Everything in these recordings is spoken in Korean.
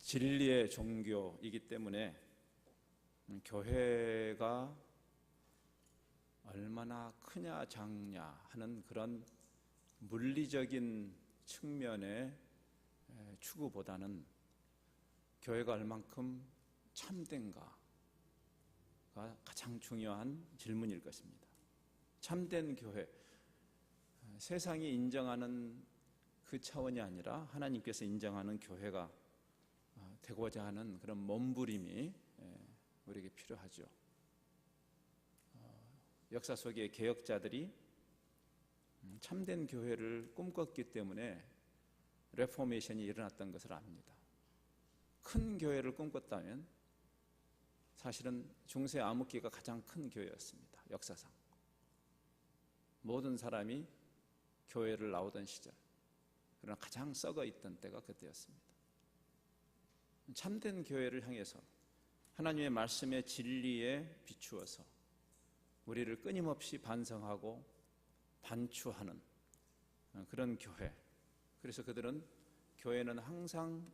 진리의 종교이기 때문에 교회가 얼마나 크냐 작냐 하는 그런 물리적인 측면의 추구보다는 교회가 얼만큼 참된가가 가장 중요한 질문일 것입니다. 참된 교회, 세상이 인정하는 그 차원이 아니라 하나님께서 인정하는 교회가 되고자 하는 그런 몸부림이 우리에게 필요하죠. 역사 속의 개혁자들이 참된 교회를 꿈꿨기 때문에 레포메이션이 일어났던 것을 압니다. 큰 교회를 꿈꿨다면 사실은 중세 암흑기가 가장 큰 교회였습니다. 역사상 모든 사람이 교회를 나오던 시절, 그러나 가장 썩어 있던 때가 그때였습니다. 참된 교회를 향해서 하나님의 말씀의 진리에 비추어서 우리를 끊임없이 반성하고 반추하는 그런 교회. 그래서 그들은 교회는 항상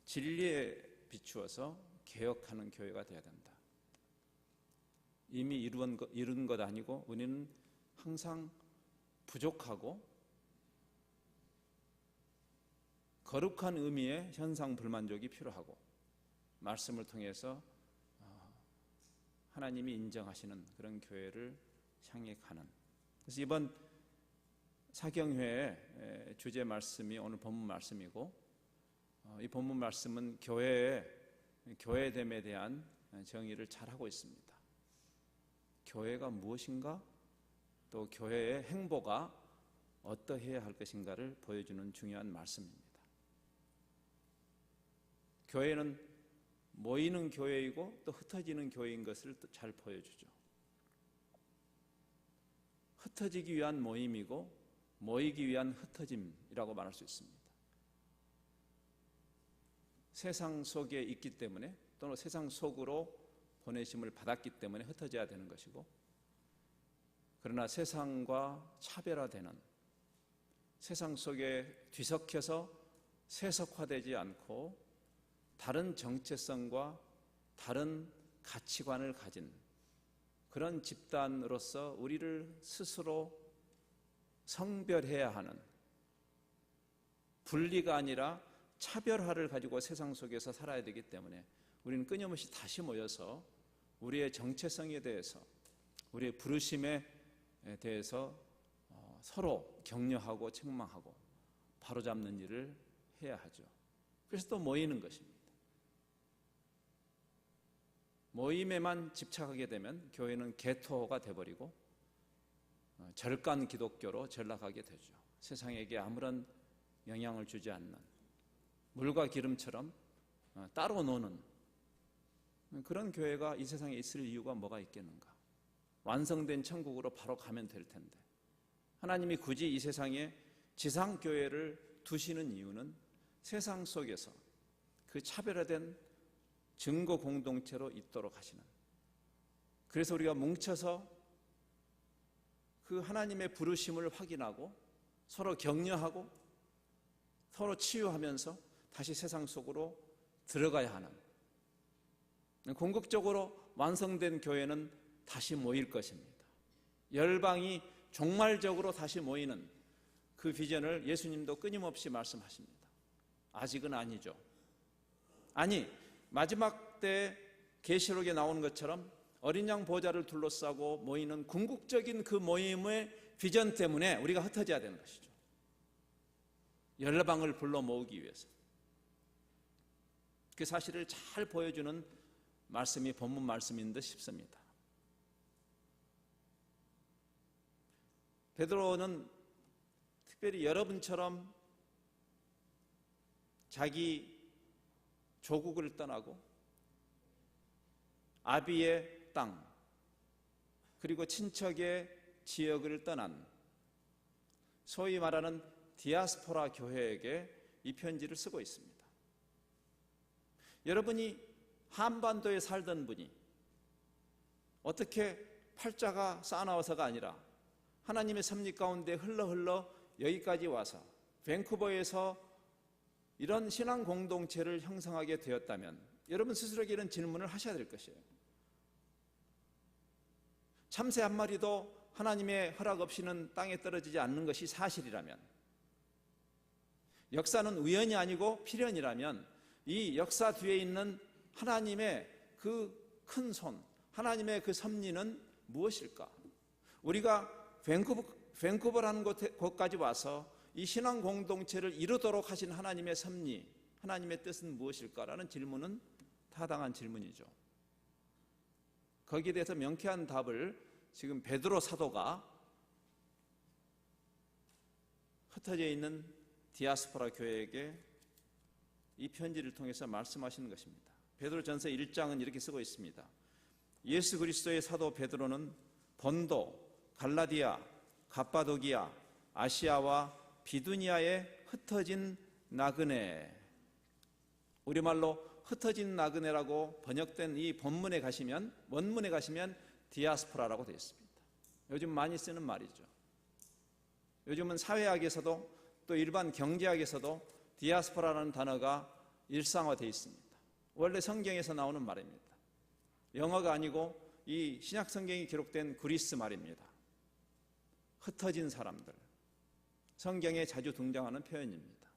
진리에 비추어서 개혁하는 교회가 되어야 된다. 이미 이룬 것 아니고 우리는 항상 부족하고 거룩한 의미의 현상불만족이 필요하고 말씀을 통해서 하나님이 인정하시는 그런 교회를 향해 가는. 그래서 이번 사경회의 주제 말씀이 오늘 본문 말씀이고, 이 본문 말씀은 교회됨에 대한 정의를 잘 하고 있습니다. 교회가 무엇인가, 또 교회의 행보가 어떠해야 할 것인가를 보여주는 중요한 말씀입니다. 교회는 모이는 교회이고 또 흩어지는 교회인 것을 잘 보여주죠. 흩어지기 위한 모임이고 모이기 위한 흩어짐이라고 말할 수 있습니다. 세상 속에 있기 때문에 또는 세상 속으로 보내심을 받았기 때문에 흩어져야 되는 것이고, 그러나 세상과 차별화되는, 세상 속에 뒤섞여서 세속화되지 않고 다른 정체성과 다른 가치관을 가진 그런 집단으로서 우리를 스스로 성별해야 하는, 분리가 아니라 차별화를 가지고 세상 속에서 살아야 되기 때문에 우리는 끊임없이 다시 모여서 우리의 정체성에 대해서, 우리의 부르심에 대해서 서로 격려하고 책망하고 바로잡는 일을 해야 하죠. 그래서 또 모이는 것입니다. 모임에만 집착하게 되면 교회는 개토가 되어버리고 절간 기독교로 전락하게 되죠. 세상에게 아무런 영향을 주지 않는, 물과 기름처럼 따로 노는 그런 교회가 이 세상에 있을 이유가 뭐가 있겠는가? 완성된 천국으로 바로 가면 될 텐데, 하나님이 굳이 이 세상에 지상교회를 두시는 이유는 세상 속에서 그 차별화된 증거 공동체로 있도록 하시는, 그래서 우리가 뭉쳐서 그 하나님의 부르심을 확인하고 서로 격려하고 서로 치유하면서 다시 세상 속으로 들어가야 하는, 궁극적으로 완성된 교회는 다시 모일 것입니다. 열방이 종말적으로 다시 모이는 그 비전을 예수님도 끊임없이 말씀하십니다. 아직은 아니죠. 아니, 마지막 때 계시록에 나오는 것처럼 어린 양 보좌를 둘러싸고 모이는 궁극적인 그 모임의 비전 때문에 우리가 흩어져야 되는 것이죠. 열방을 불러 모으기 위해서. 그 사실을 잘 보여주는 말씀이 본문 말씀인 듯 싶습니다. 베드로는 특별히 여러분처럼 자기 조국을 떠나고 아비의 땅, 그리고 친척의 지역을 떠난 소위 말하는 디아스포라 교회에게 이 편지를 쓰고 있습니다. 여러분이 한반도에 살던 분이 어떻게 팔자가 싸나워서가 아니라 하나님의 섭리 가운데 흘러 여기까지 와서 밴쿠버에서 이런 신앙 공동체를 형성하게 되었다면 여러분 스스로에게 이런 질문을 하셔야 될 것이에요. 참새 한 마리도 하나님의 허락 없이는 땅에 떨어지지 않는 것이 사실이라면, 역사는 우연이 아니고 필연이라면 이 역사 뒤에 있는 하나님의 그 큰 손, 하나님의 그 섭리는 무엇일까? 우리가 밴쿠버라는 곳까지 와서 이 신앙 공동체를 이루도록 하신 하나님의 섭리, 하나님의 뜻은 무엇일까라는 질문은 타당한 질문이죠. 거기에 대해서 명쾌한 답을 지금 베드로 사도가 흩어져 있는 디아스포라 교회에게 이 편지를 통해서 말씀하시는 것입니다. 베드로전서 1장은 이렇게 쓰고 있습니다. 예수 그리스도의 사도 베드로는 본도, 갈라디아, 갑바도기아, 아시아와 비두니아에 흩어진 나그네, 우리말로 흩어진 나그네라고 번역된 이 본문에 가시면, 원문에 가시면 디아스포라라고 되어 있습니다. 요즘 많이 쓰는 말이죠. 요즘은 사회학에서도 또 일반 경제학에서도 디아스포라라는 단어가 일상화되어 있습니다. 원래 성경에서 나오는 말입니다. 영어가 아니고 이 신약 성경이 기록된 그리스 말입니다. 흩어진 사람들, 성경에 자주 등장하는 표현입니다.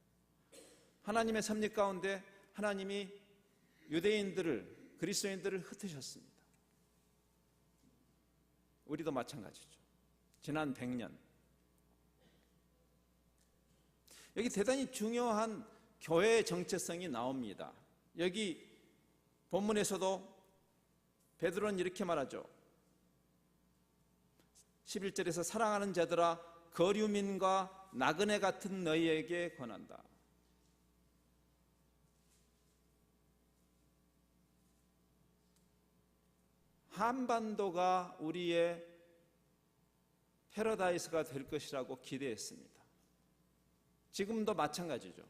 하나님의 섭리 가운데 하나님이 유대인들을, 그리스도인들을 흩으셨습니다. 우리도 마찬가지죠. 지난 100년. 여기 대단히 중요한 교회의 정체성이 나옵니다. 여기 본문에서도 베드로는 이렇게 말하죠. 11절에서 사랑하는 자들아, 거류민과 나그네 같은 너희에게 권한다. 한반도가 우리의 패러다이스가 될 것이라고 기대했습니다. 지금도 마찬가지죠.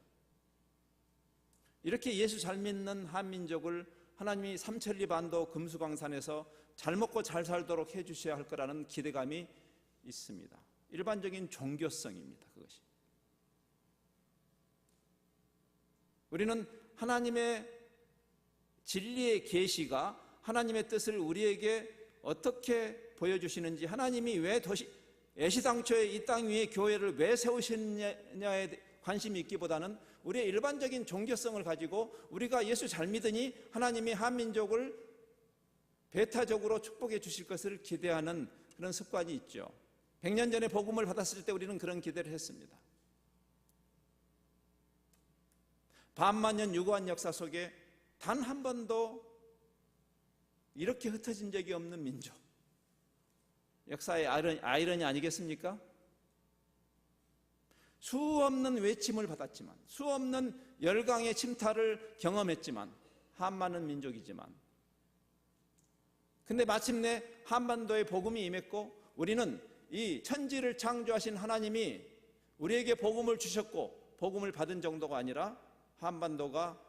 이렇게 예수 잘 믿는 한민족을 하나님이 삼천리 반도 금수강산에서 잘 먹고 잘 살도록 해주셔야 할 거라는 기대감이 있습니다. 일반적인 종교성입니다. 그것이. 우리는 하나님의 진리의 계시가 하나님의 뜻을 우리에게 어떻게 보여주시는지, 하나님이 왜 애시당초에 이 땅 위에 교회를 왜 세우셨냐에 관심이 있기보다는 우리의 일반적인 종교성을 가지고 우리가 예수 잘 믿으니 하나님이 한민족을 배타적으로 축복해 주실 것을 기대하는 그런 습관이 있죠. 100년 전에 복음을 받았을 때 우리는 그런 기대를 했습니다. 반만년 유구한 역사 속에 단 한 번도 이렇게 흩어진 적이 없는 민족, 역사의 아이러니 아니겠습니까? 수없는 외침을 받았지만, 수없는 열강의 침탈을 경험했지만, 한많은 민족이지만, 근데 마침내 한반도에 복음이 임했고, 우리는 이 천지를 창조하신 하나님이 우리에게 복음을 주셨고 복음을 받은 정도가 아니라 한반도가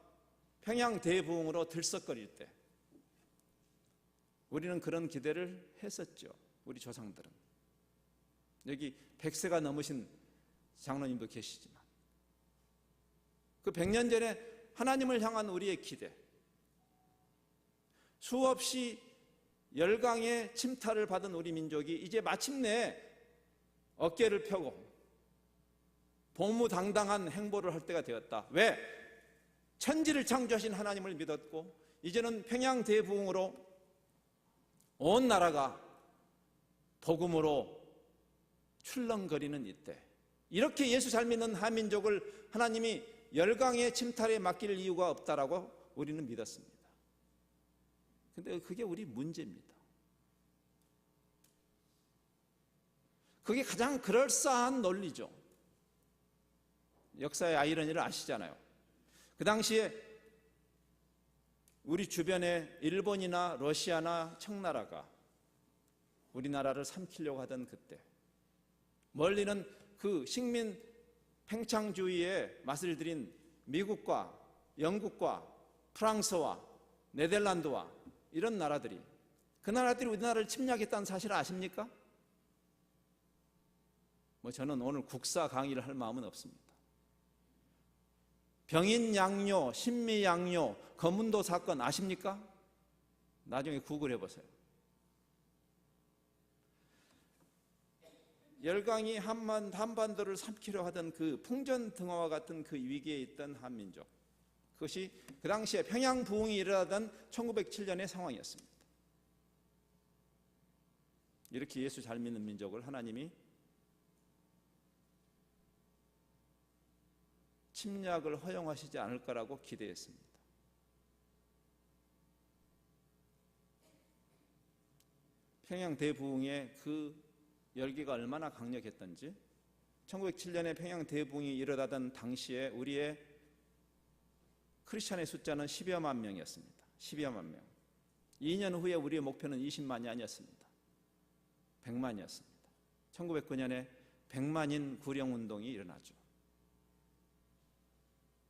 평양 대부흥으로 들썩거릴 때 우리는 그런 기대를 했었죠. 우리 조상들은. 여기 100세가 넘으신 장로님도 계시지만 그 100년 전에 하나님을 향한 우리의 기대, 수없이 열강의 침탈을 받은 우리 민족이 이제 마침내 어깨를 펴고 보무당당한 행보를 할 때가 되었다. 왜? 천지를 창조하신 하나님을 믿었고 이제는 평양 대부흥으로 온 나라가 복음으로 출렁거리는 이때, 이렇게 예수 잘 믿는 한민족을 하나님이 열강의 침탈에 맡길 이유가 없다라고 우리는 믿었습니다. 근데 그게 우리 문제입니다. 그게 가장 그럴싸한 논리죠. 역사의 아이러니를 아시잖아요. 그 당시에 우리 주변에 일본이나 러시아나 청나라가 우리나라를 삼키려고 하던 그때, 멀리는 그 식민 팽창주의에 맛을 들인 미국과 영국과 프랑스와 네덜란드와 이런 나라들이, 그 나라들이 우리나라를 침략했다는 사실을 아십니까? 저는 오늘 국사 강의를 할 마음은 없습니다. 병인 양요, 신미 양요, 거문도 사건 아십니까? 나중에 구글해 보세요. 열강이 한반도를 삼키려 하던 그 풍전등화와 같은 그 위기에 있던 한민족, 그것이 그 당시에 평양 부흥이 일어나던 1907년의 상황이었습니다. 이렇게 예수 잘 믿는 민족을 하나님이 침략을 허용하시지 않을 거라고 기대했습니다. 평양 대부흥의 그 열기가 얼마나 강력했던지 1907년에 평양 대부흥이 일어나던 당시에 우리의 크리스찬의 숫자는 10여만 명이었습니다. 10여만 명. 2년 후에 우리의 목표는 20만이 아니었습니다. 100만이었습니다. 1909년에 100만인 구령운동이 일어나죠.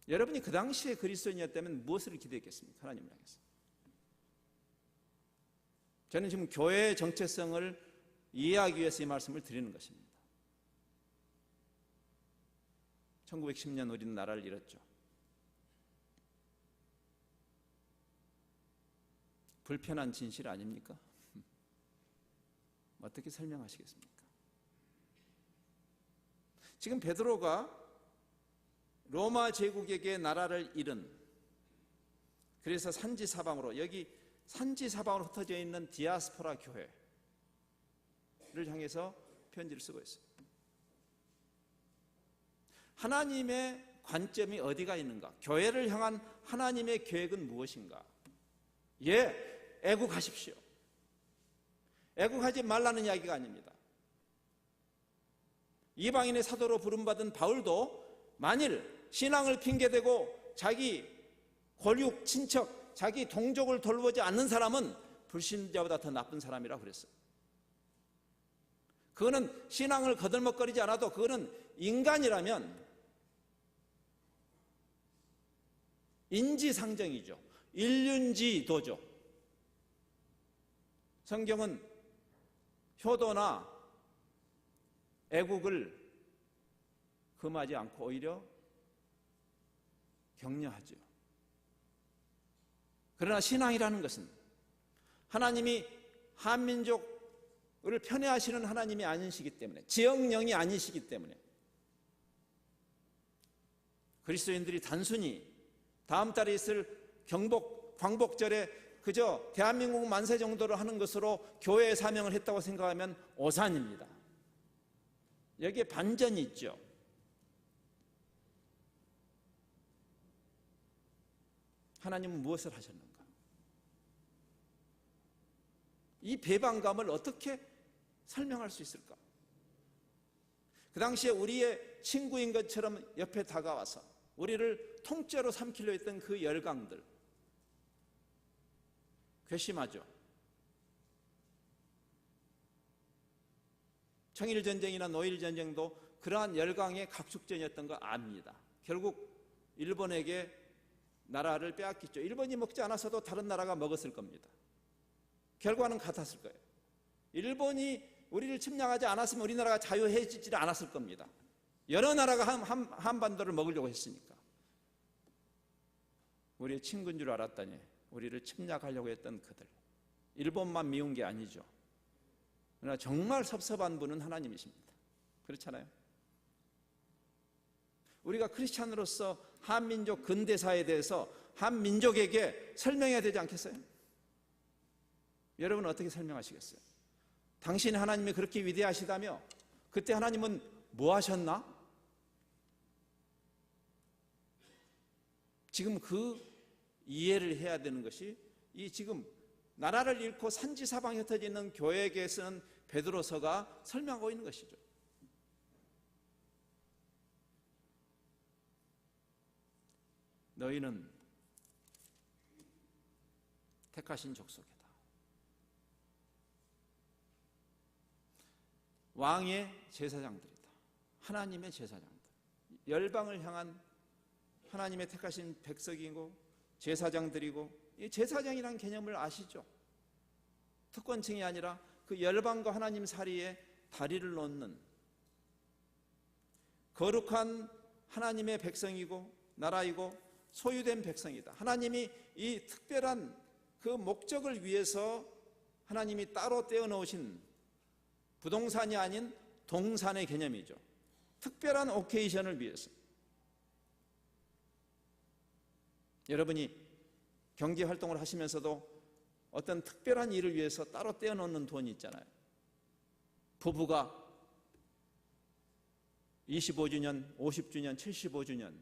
여러분이 그 당시에 그리스도인이었다면 무엇을 기대했겠습니까? 하나님을 향해서. 저는 지금 교회의 정체성을 이해하기 위해서 이 말씀을 드리는 것입니다. 1910년 우리는 나라를 잃었죠. 불편한 진실 아닙니까? 어떻게 설명하시겠습니까? 지금 베드로가 로마 제국에게 나라를 잃은, 그래서 산지사방으로, 여기 산지사방으로 흩어져 있는 디아스포라 교회를 향해서 편지를 쓰고 있어요. 하나님의 관점이 어디가 있는가? 교회를 향한 하나님의 계획은 무엇인가? 예, 애국하십시오. 애국하지 말라는 이야기가 아닙니다. 이방인의 사도로 부름받은 바울도 만일 신앙을 핑계대고 자기 권육, 친척, 자기 동족을 돌보지 않는 사람은 불신자보다 더 나쁜 사람이라고 그랬어요. 그거는 신앙을 거들먹거리지 않아도 그거는 인간이라면 인지상정이죠. 인륜지도죠. 성경은 효도나 애국을 금하지 않고 오히려 격려하죠. 그러나 신앙이라는 것은 하나님이 한민족을 편애하시는 하나님이 아니시기 때문에, 지역령이 아니시기 때문에 그리스도인들이 단순히 다음 달에 있을 광복절에 그저 대한민국 만세 정도로 하는 것으로 교회의 사명을 했다고 생각하면 오산입니다. 여기에 반전이 있죠. 하나님은 무엇을 하셨는가? 이 배반감을 어떻게 설명할 수 있을까? 그 당시에 우리의 친구인 것처럼 옆에 다가와서 우리를 통째로 삼키려 했던 그 열강들, 괘씸하죠. 청일전쟁이나 노일전쟁도 그러한 열강의 각축전이었던 거 압니다. 결국 일본에게 나라를 빼앗겼죠. 일본이 먹지 않았어도 다른 나라가 먹었을 겁니다. 결과는 같았을 거예요. 일본이 우리를 침략하지 않았으면 우리나라가 자유해지지 않았을 겁니다. 여러 나라가 한반도를 먹으려고 했으니까. 우리의 친구인 줄 알았더니 우리를 침략하려고 했던 그들, 일본만 미운 게 아니죠. 그러나 정말 섭섭한 분은 하나님이십니다. 그렇잖아요. 우리가 크리스찬으로서 한민족 근대사에 대해서 한민족에게 설명해야 되지 않겠어요? 여러분은 어떻게 설명하시겠어요? 당신 하나님이 그렇게 위대하시다며 그때 하나님은 뭐 하셨나? 지금 그 이해를 해야 되는 것이 이 지금 나라를 잃고 산지사방에 흩어져 있는 교회에게 쓰는 베드로서가 설명하고 있는 것이죠. 너희는 택하신 족속이다. 왕의 제사장들이다. 하나님의 제사장들. 열방을 향한 하나님의 택하신 백성이고 제사장들이고, 이 제사장이라는 개념을 아시죠? 특권층이 아니라 그 열방과 하나님 사이에 다리를 놓는 거룩한 하나님의 백성이고 나라이고 소유된 백성이다. 하나님이 이 특별한 그 목적을 위해서 하나님이 따로 떼어 놓으신 부동산이 아닌 동산의 개념이죠. 특별한 오케이션을 위해서. 여러분이 경제 활동을 하시면서도 어떤 특별한 일을 위해서 따로 떼어 놓는 돈이 있잖아요. 부부가 25주년, 50주년, 75주년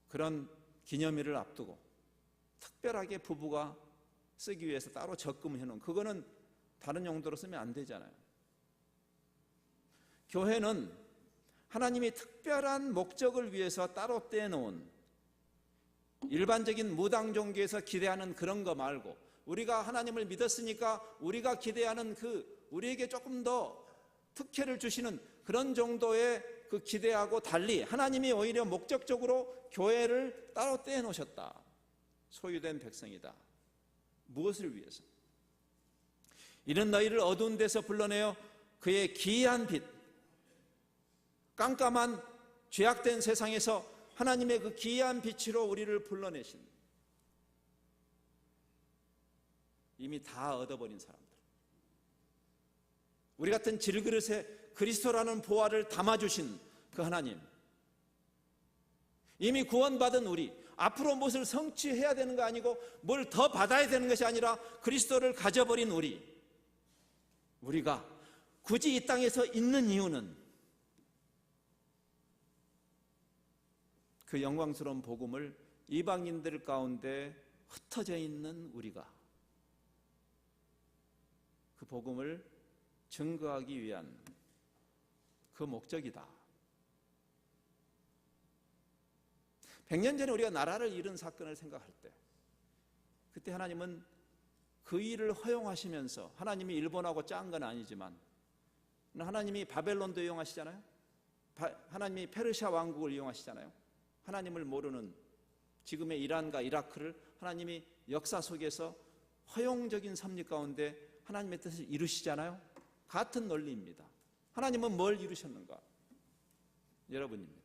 그런 기념일을 앞두고 특별하게 부부가 쓰기 위해서 따로 적금해 놓은, 그거는 다른 용도로 쓰면 안 되잖아요. 교회는 하나님이 특별한 목적을 위해서 따로 떼놓은, 일반적인 무당 종교에서 기대하는 그런 거 말고, 우리가 하나님을 믿었으니까 우리가 기대하는 우리에게 조금 더 특혜를 주시는 그런 정도의 그 기대하고 달리 하나님이 오히려 목적적으로 교회를 따로 떼놓으셨다. 소유된 백성이다. 무엇을 위해서? 이는 너희를 어두운 데서 불러내어 그의 기이한 빛, 깜깜한 죄악된 세상에서 하나님의 그 기이한 빛으로 우리를 불러내신, 이미 다 얻어버린 사람들, 우리 같은 질그릇에 그리스도라는 보화를 담아주신 그 하나님, 이미 구원받은 우리, 앞으로 무엇을 성취해야 되는 거 아니고 뭘 더 받아야 되는 것이 아니라 그리스도를 가져버린 우리가 굳이 이 땅에서 있는 이유는 그 영광스러운 복음을 이방인들 가운데 흩어져 있는 우리가 그 복음을 증거하기 위한 그 목적이다. 100년 전에 우리가 나라를 잃은 사건을 생각할 때, 그때 하나님은 그 일을 허용하시면서, 하나님이 일본하고 짠 건 아니지만 하나님이 바벨론도 이용하시잖아요. 하나님이 페르시아 왕국을 이용하시잖아요. 하나님을 모르는 지금의 이란과 이라크를 하나님이 역사 속에서 허용적인 섭리 가운데 하나님의 뜻을 이루시잖아요. 같은 논리입니다. 하나님은 뭘 이루셨는가? 여러분입니다.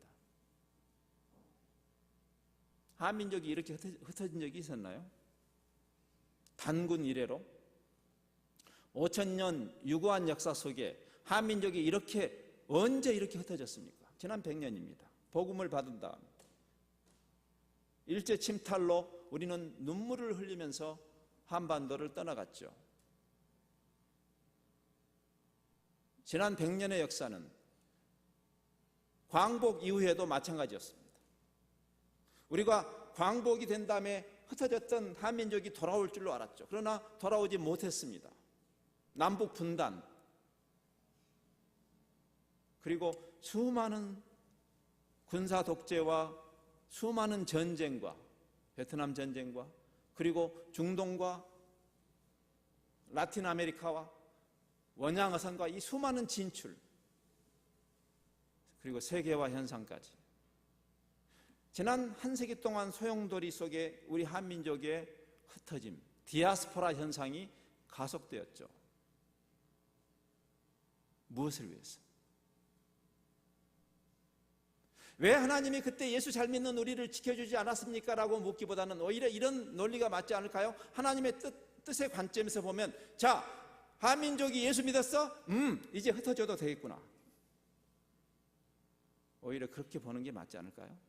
한민족이 이렇게 흩어진 적이 있었나요? 단군 이래로 5,000년 유구한 역사 속에 한민족이 언제 이렇게 흩어졌습니까? 지난 100년입니다. 복음을 받은 다음 일제 침탈로 우리는 눈물을 흘리면서 한반도를 떠나갔죠. 지난 100년의 역사는 광복 이후에도 마찬가지였습니다. 우리가 광복이 된 다음에 흩어졌던 한민족이 돌아올 줄로 알았죠. 그러나 돌아오지 못했습니다. 남북 분단, 그리고 수많은 군사 독재와 수많은 전쟁과, 베트남 전쟁과, 그리고 중동과 라틴 아메리카와 원양어선과 이 수많은 진출, 그리고 세계화 현상까지, 지난 한 세기 동안 소용돌이 속에 우리 한민족의 흩어짐, 디아스포라 현상이 가속되었죠. 무엇을 위해서? 왜 하나님이 그때 예수 잘 믿는 우리를 지켜주지 않았습니까? 라고 묻기보다는 오히려 이런 논리가 맞지 않을까요? 하나님의 뜻의 관점에서 보면, 자, 한민족이 예수 믿었어? 이제 흩어져도 되겠구나. 오히려 그렇게 보는 게 맞지 않을까요?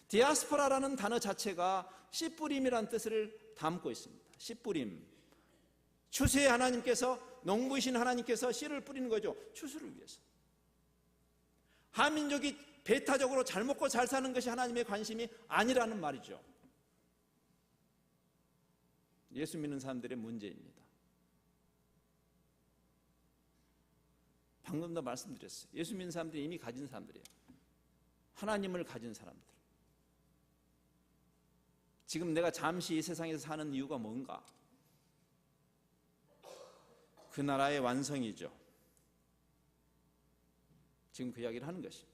디아스포라라는 단어 자체가 씨 뿌림이라는 뜻을 담고 있습니다. 씨 뿌림. 추수의 하나님께서, 농부이신 하나님께서 씨를 뿌리는 거죠. 추수를 위해서. 한민족이 배타적으로 잘 먹고 잘 사는 것이 하나님의 관심이 아니라는 말이죠. 예수 믿는 사람들의 문제입니다. 방금도 말씀드렸어요. 예수 믿는 사람들이 이미 가진 사람들이에요. 하나님을 가진 사람들. 지금 내가 잠시 이 세상에서 사는 이유가 뭔가? 그 나라의 완성이죠. 지금 그 이야기를 하는 것입니다.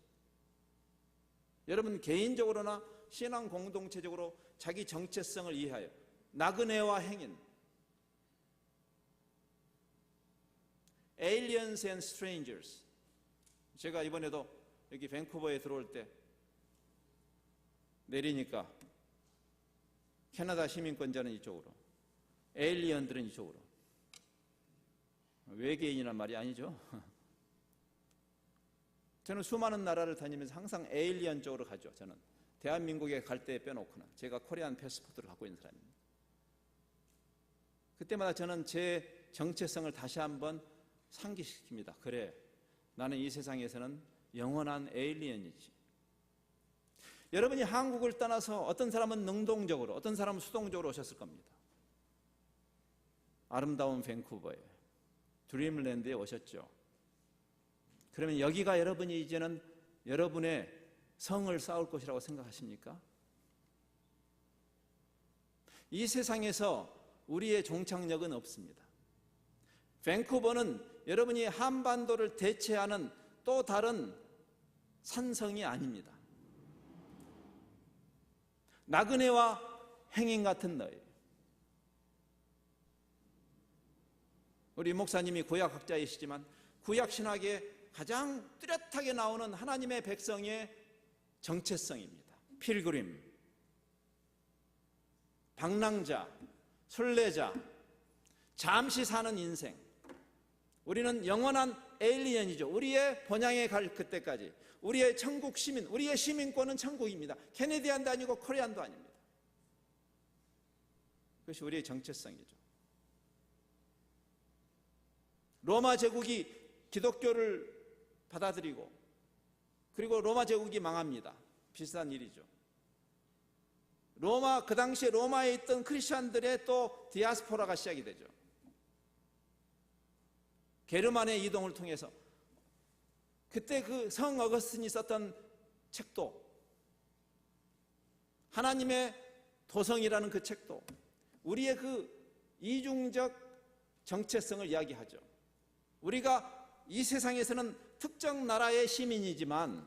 여러분, 개인적으로나 신앙 공동체적으로 자기 정체성을 이해하여 나그네와 행인, Aliens and Strangers, 제가 이번에도 여기 밴쿠버에 들어올 때 내리니까 캐나다 시민권자는 이쪽으로, 에일리언들은 이쪽으로. 외계인이란 말이 아니죠. 저는 수많은 나라를 다니면서 항상 에일리언 쪽으로 가죠. 저는 대한민국에 갈 때 빼놓고는. 제가 코리안 패스포트를 갖고 있는 사람입니다. 그때마다 저는 제 정체성을 다시 한번 상기시킵니다. 그래, 나는 이 세상에서는 영원한 에일리언이지. 여러분이 한국을 떠나서 어떤 사람은 능동적으로, 어떤 사람은 수동적으로 오셨을 겁니다. 아름다운 밴쿠버에, 드림랜드에 오셨죠. 그러면 여기가 여러분이 이제는 여러분의 성을 쌓을 곳이라고 생각하십니까? 이 세상에서 우리의 종착역은 없습니다. 밴쿠버는 여러분이 한반도를 대체하는 또 다른 산성이 아닙니다. 나그네와 행인 같은 너희. 우리 목사님이 구약학자이시지만 구약신학에 가장 뚜렷하게 나오는 하나님의 백성의 정체성입니다. 필그림, 방랑자, 순례자, 잠시 사는 인생. 우리는 영원한 에일리언이죠. 우리의 본향에 갈 그때까지 우리의 천국 시민, 우리의 시민권은 천국입니다. 캐네디안도 아니고 코리안도 아닙니다. 그것이 우리의 정체성이죠. 로마 제국이 기독교를 받아들이고 그리고 로마 제국이 망합니다. 비슷한 일이죠. 그 당시에 로마에 있던 크리스천들의 또 디아스포라가 시작이 되죠. 게르만의 이동을 통해서 그때 그 성 어거스틴이 썼던 책도, 하나님의 도성이라는 그 책도 우리의 그 이중적 정체성을 이야기하죠. 우리가 이 세상에서는 특정 나라의 시민이지만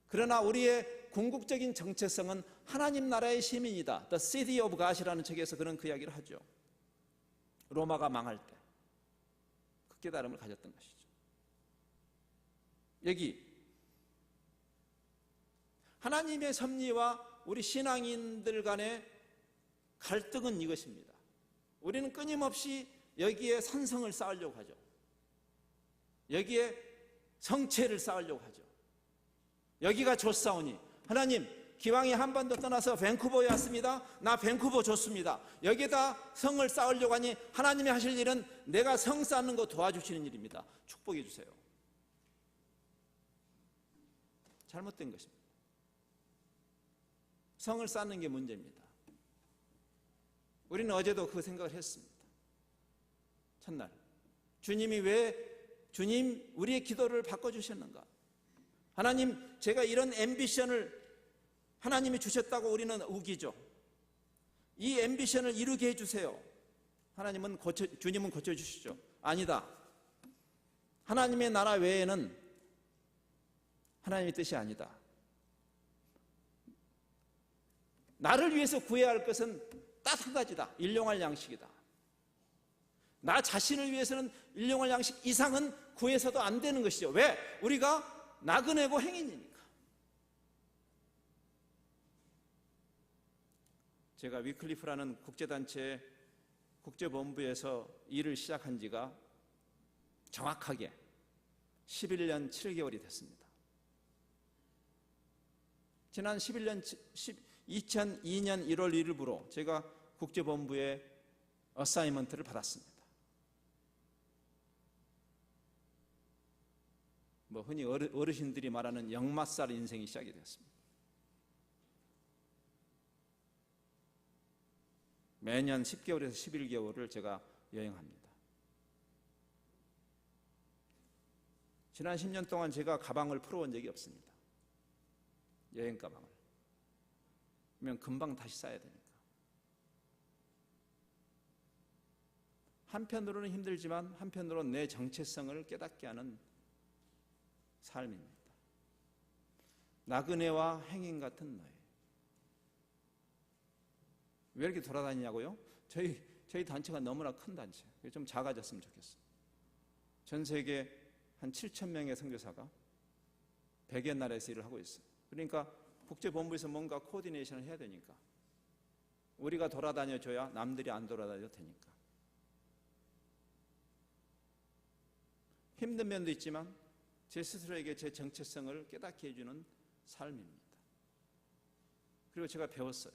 그러나 우리의 궁극적인 정체성은 하나님 나라의 시민이다. The City of God이라는 책에서 그런 그 이야기를 하죠. 로마가 망할 때 그 깨달음을 가졌던 것이죠. 여기 하나님의 섭리와 우리 신앙인들 간의 갈등은 이것입니다. 우리는 끊임없이 여기에 산성을 쌓으려고 하죠. 여기에 성체를 쌓으려고 하죠. 여기가 좋사오니 하나님, 기왕이 한반도 떠나서 밴쿠버에 왔습니다. 나 밴쿠버 좋습니다. 여기에다 성을 쌓으려고 하니 하나님이 하실 일은 내가 성 쌓는 거 도와주시는 일입니다. 축복해 주세요. 잘못된 것입니다. 성을 쌓는 게 문제입니다. 우리는 어제도 그 생각을 했습니다. 첫날 주님이 주님 우리의 기도를 바꿔주셨는가? 하나님, 제가 이런 앰비션을 하나님이 주셨다고 우리는 우기죠. 이 앰비션을 이루게 해주세요. 주님은 고쳐주시죠. 아니다. 하나님의 나라 외에는 하나님의 뜻이 아니다. 나를 위해서 구해야 할 것은 딱 한 가지다. 일용할 양식이다. 나 자신을 위해서는 일용할 양식 이상은 구해서도 안 되는 것이죠. 왜? 우리가 나그네고 행인이니까. 제가 위클리프라는 국제단체 국제본부에서 일을 시작한 지가 정확하게 11년 7개월이 됐습니다. 지난 2002년 1월 1일부로 제가 국제본부에 어사이먼트를 받았습니다. 흔히 어르신들이 말하는 역마살 인생이 시작이 되었습니다. 매년 10개월에서 11개월을 제가 여행합니다. 지난 10년 동안 제가 가방을 풀어온 적이 없습니다. 여행 가방을. 그러면 금방 다시 싸야 되니까. 한편으로는 힘들지만 한편으로는 내 정체성을 깨닫게 하는 삶입니다. 나그네와 행인 같은 너희. 왜 이렇게 돌아다니냐고요? 저희 단체가 너무나 큰 단체. 좀 작아졌으면 좋겠어요. 전 세계 한 7,000명의 선교사가 100여 나라에서 일을 하고 있어요. 그러니까 국제본부에서 뭔가 코디네이션을 해야 되니까 우리가 돌아다녀줘야 남들이 안 돌아다녀도 되니까. 힘든 면도 있지만 제 스스로에게 제 정체성을 깨닫게 해주는 삶입니다. 그리고 제가 배웠어요.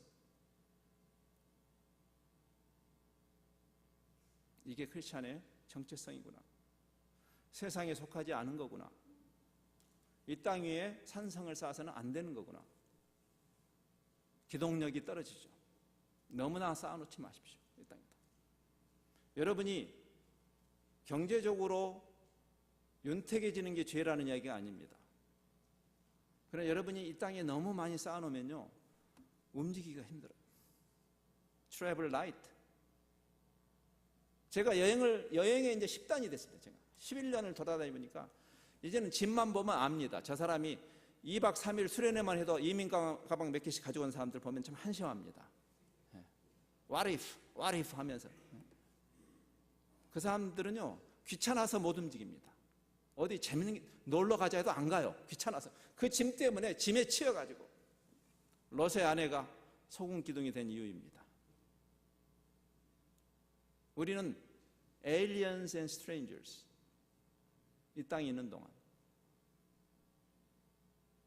이게 크리스찬의 정체성이구나. 세상에 속하지 않은 거구나. 이 땅 위에 산성을 쌓아서는 안 되는 거구나. 기동력이 떨어지죠. 너무나 쌓아놓지 마십시오. 이 땅에다. 여러분이 경제적으로 윤택해지는 게 죄라는 이야기가 아닙니다. 그러나 여러분이 이 땅에 너무 많이 쌓아놓으면요, 움직이기가 힘들어요. Travel light. 제가 여행에 이제 10단이 됐습니다. 제가 11년을 돌아다니니까 이제는 집만 보면 압니다. 저 사람이 2박 3일 수련회만 해도 이민 가방 몇 개씩 가져온 사람들 보면 참 한심합니다. What if 하면서. 그 사람들은요, 귀찮아서 못 움직입니다. 어디 재밌는 놀러 가자 해도 안 가요. 귀찮아서. 그 짐 때문에 짐에 치여가지고 롯의 아내가 소금 기둥이 된 이유입니다. 우리는 aliens and strangers. 이 땅에 있는 동안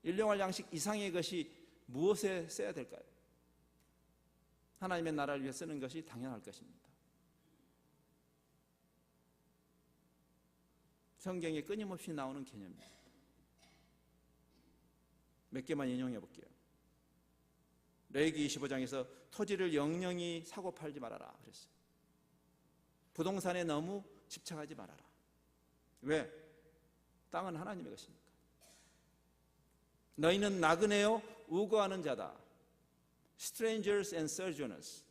일용할 양식 이상의 것이 무엇에 써야 될까요? 하나님의 나라를 위해 쓰는 것이 당연할 것입니다. 성경에 끊임없이 나오는 개념입니다. 몇 개만 인용해 볼게요. 레위기 25장에서 토지를 영영히 사고 팔지 말아라 그랬어요. 부동산에 너무 집착하지 말아라. 왜? 땅은 하나님의 것이니까. 너희는 나그네요 우거하는 자다. Strangers and sojourners.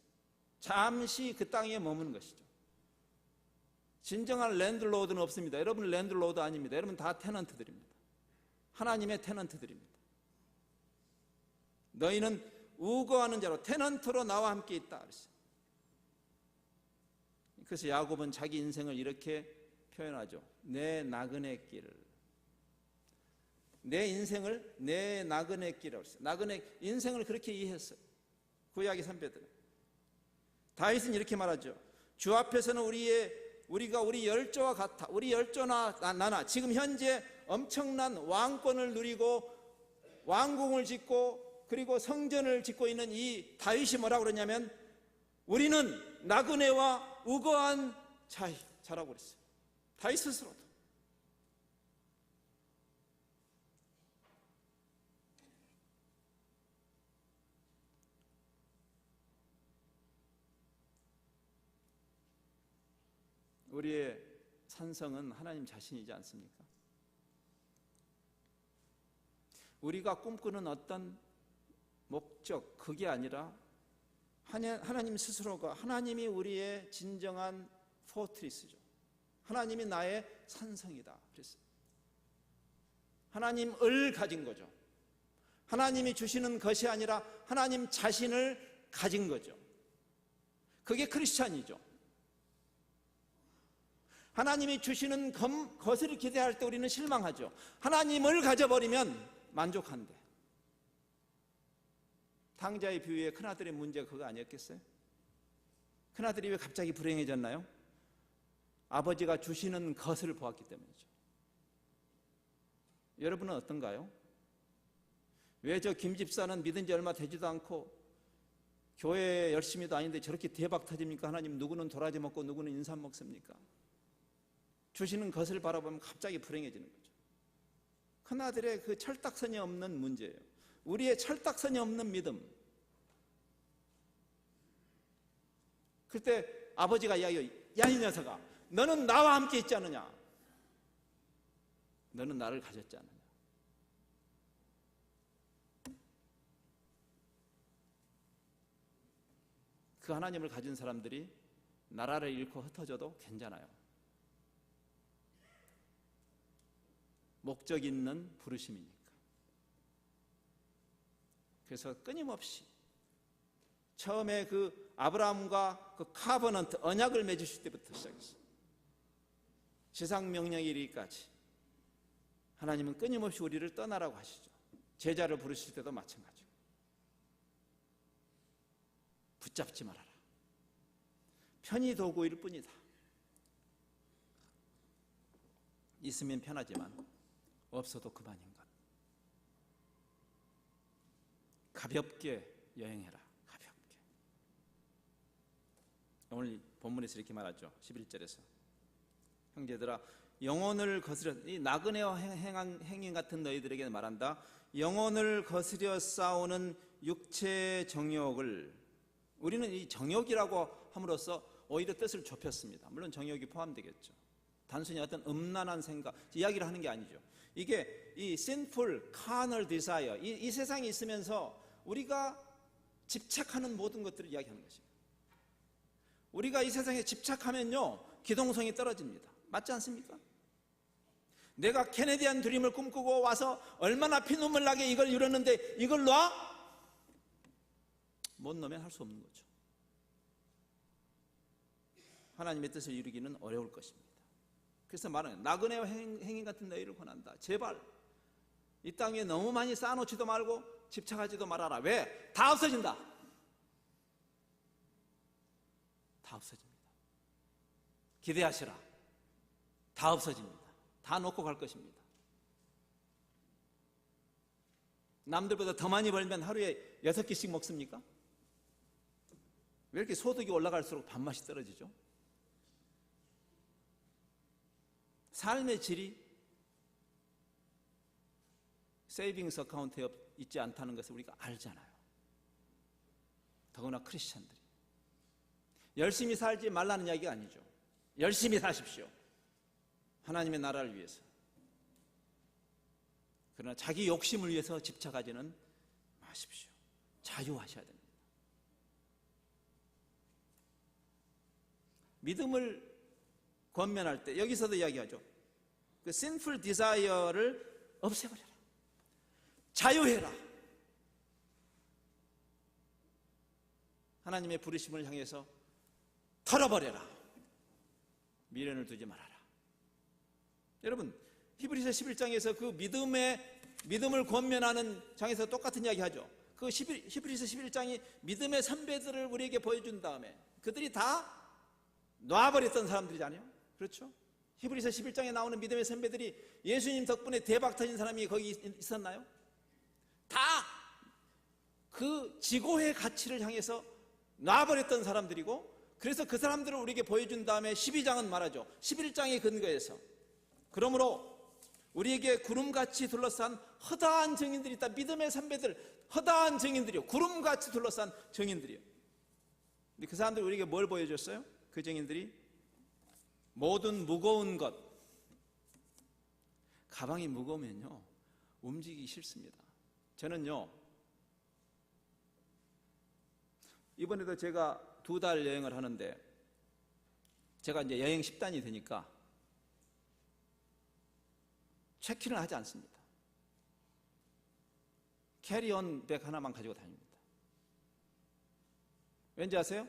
잠시 그 땅에 머무는 것이죠. 진정한 랜드로드는 없습니다. 여러분 랜드로드 아닙니다. 여러분 다 테넌트들입니다. 하나님의 테넌트들입니다. 너희는 우거하는 자로 테넌트로 나와 함께 있다 그랬어요. 그래서 야곱은 자기 인생을 이렇게 표현하죠. 내 나그네 길. 내 인생을 내 나그네 길이라고 했어요. 나그네 인생을 그렇게 이해했어요. 구약의 선배들은. 다윗은 이렇게 말하죠. 주 앞에서는 우리가 우리 열조와 같아. 우리 열조나 나나 지금 현재 엄청난 왕권을 누리고 왕궁을 짓고 그리고 성전을 짓고 있는 이 다윗이 뭐라고 그러냐면 우리는 나그네와 우거한 자라고 그랬어요. 다윗 스스로도. 우리의 산성은 하나님 자신이지 않습니까? 우리가 꿈꾸는 어떤 목적, 그게 아니라 하나님 스스로가, 하나님이 우리의 진정한 포트리스죠. 하나님이 나의 산성이다 그랬어요. 하나님을 가진 거죠. 하나님이 주시는 것이 아니라 하나님 자신을 가진 거죠. 그게 크리스찬이죠. 하나님이 주시는 것을 기대할 때 우리는 실망하죠. 하나님을 가져버리면 만족한대. 탕자의 비유의 큰아들의 문제가 그거 아니었겠어요? 큰아들이 왜 갑자기 불행해졌나요? 아버지가 주시는 것을 보았기 때문이죠. 여러분은 어떤가요? 왜 저 김 집사는 믿은 지 얼마 되지도 않고 교회 열심히도 아닌데 저렇게 대박 터집니까? 하나님, 누구는 도라지 먹고 누구는 인삼 먹습니까? 주시는 것을 바라보면 갑자기 불행해지는 거죠. 큰아들의 그 철딱선이 없는 문제예요. 우리의 철딱선이 없는 믿음. 그때 아버지가 이야기해요. 야, 이 녀석아, 너는 나와 함께 있지 않느냐? 너는 나를 가졌지 않느냐? 그 하나님을 가진 사람들이 나라를 잃고 흩어져도 괜찮아요. 목적 있는 부르심이니까. 그래서 끊임없이 처음에 그 아브라함과 그 카버넌트 언약을 맺으실 때부터 시작했어요. 지상 명령에 이르기까지 하나님은 끊임없이 우리를 떠나라고 하시죠. 제자를 부르실 때도 마찬가지고. 붙잡지 말아라. 편히 도구일 뿐이다. 있으면 편하지만 없어도 그만인 것. 가볍게 여행해라. 가볍게. 오늘 본문에서 이렇게 말하죠. 11절에서 형제들아 영혼을 거스려, 이 나그네와 행인 같은 너희들에게 말한다. 영혼을 거스려 싸우는 육체 정욕을, 우리는 이 정욕이라고 함으로써 오히려 뜻을 좁혔습니다. 물론 정욕이 포함되겠죠. 단순히 어떤 음란한 생각, 이야기를 하는 게 아니죠. 이게 이 sinful, carnal desire, 이 세상에 있으면서 우리가 집착하는 모든 것들을 이야기하는 것이에요. 우리가 이 세상에 집착하면요, 기동성이 떨어집니다. 맞지 않습니까? 내가 캐네디안 드림을 꿈꾸고 와서 얼마나 피눈물 나게 이걸 이뤘는데 이걸 놔? 못 놓으면 할 수 없는 거죠. 하나님의 뜻을 이루기는 어려울 것입니다. 그래서 말하는 나그네와 행인 같은 너희를 권한다. 제발 이 땅에 너무 많이 쌓아놓지도 말고 집착하지도 말아라. 왜? 다 없어진다. 다 없어집니다. 기대하시라. 다 없어집니다. 다 놓고 갈 것입니다. 남들보다 더 많이 벌면 하루에 6끼씩 먹습니까? 왜 이렇게 소득이 올라갈수록 밥맛이 떨어지죠? 삶의 질이 세이빙스 어카운트에 있지 않다는 것을 우리가 알잖아요. 더구나 크리스찬들이. 열심히 살지 말라는 이야기가 아니죠. 열심히 사십시오. 하나님의 나라를 위해서. 그러나 자기 욕심을 위해서 집착하지는 마십시오. 자유하셔야 됩니다. 믿음을 권면할 때 여기서도 이야기하죠. 그 sinful desire를 없애버려라. 자유해라. 하나님의 부르심을 향해서 털어버려라. 미련을 두지 말아라. 여러분, 히브리서 11장에서 그 믿음을 권면하는 장에서 똑같은 이야기 하죠. 그 히브리서 11장이 믿음의 선배들을 우리에게 보여준 다음에 그들이 다 놔버렸던 사람들이잖아요. 그렇죠? 히브리서 11장에 나오는 믿음의 선배들이 예수님 덕분에 대박 터진 사람이 거기 있었나요? 다 그 지고의 가치를 향해서 놔버렸던 사람들이고, 그래서 그 사람들을 우리에게 보여준 다음에 12장은 말하죠. 11장의 근거에서 그러므로 우리에게 구름같이 둘러싼 허다한 증인들이 있다. 믿음의 선배들, 허다한 증인들이요, 구름같이 둘러싼 증인들이요. 근데 그 사람들이 우리에게 뭘 보여줬어요? 그 증인들이 모든 무거운 것, 가방이 무거우면요 움직이기 싫습니다. 저는요 이번에도 제가 2달 여행을 하는데 제가 이제 여행 10단이 되니까 체크인을 하지 않습니다. 캐리온 백 하나만 가지고 다닙니다. 왠지 아세요?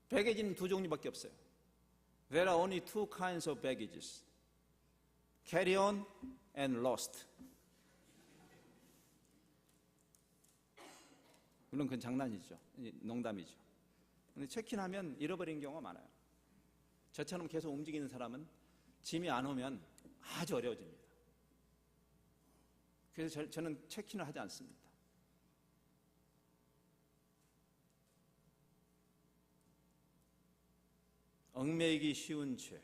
배게지는 2종류밖에 없어요. There are only 2 kinds of baggages. Carry on and lost. 물론 그건 장난이죠. 농담이죠. 근데 체크인하면 잃어버린 경우가 많아요. 저처럼 계속 움직이는 사람은 짐이 안 오면 아주 어려워집니다. 그래서 저는 체크인을 하지 않습니다. 얽매이기 쉬운 죄,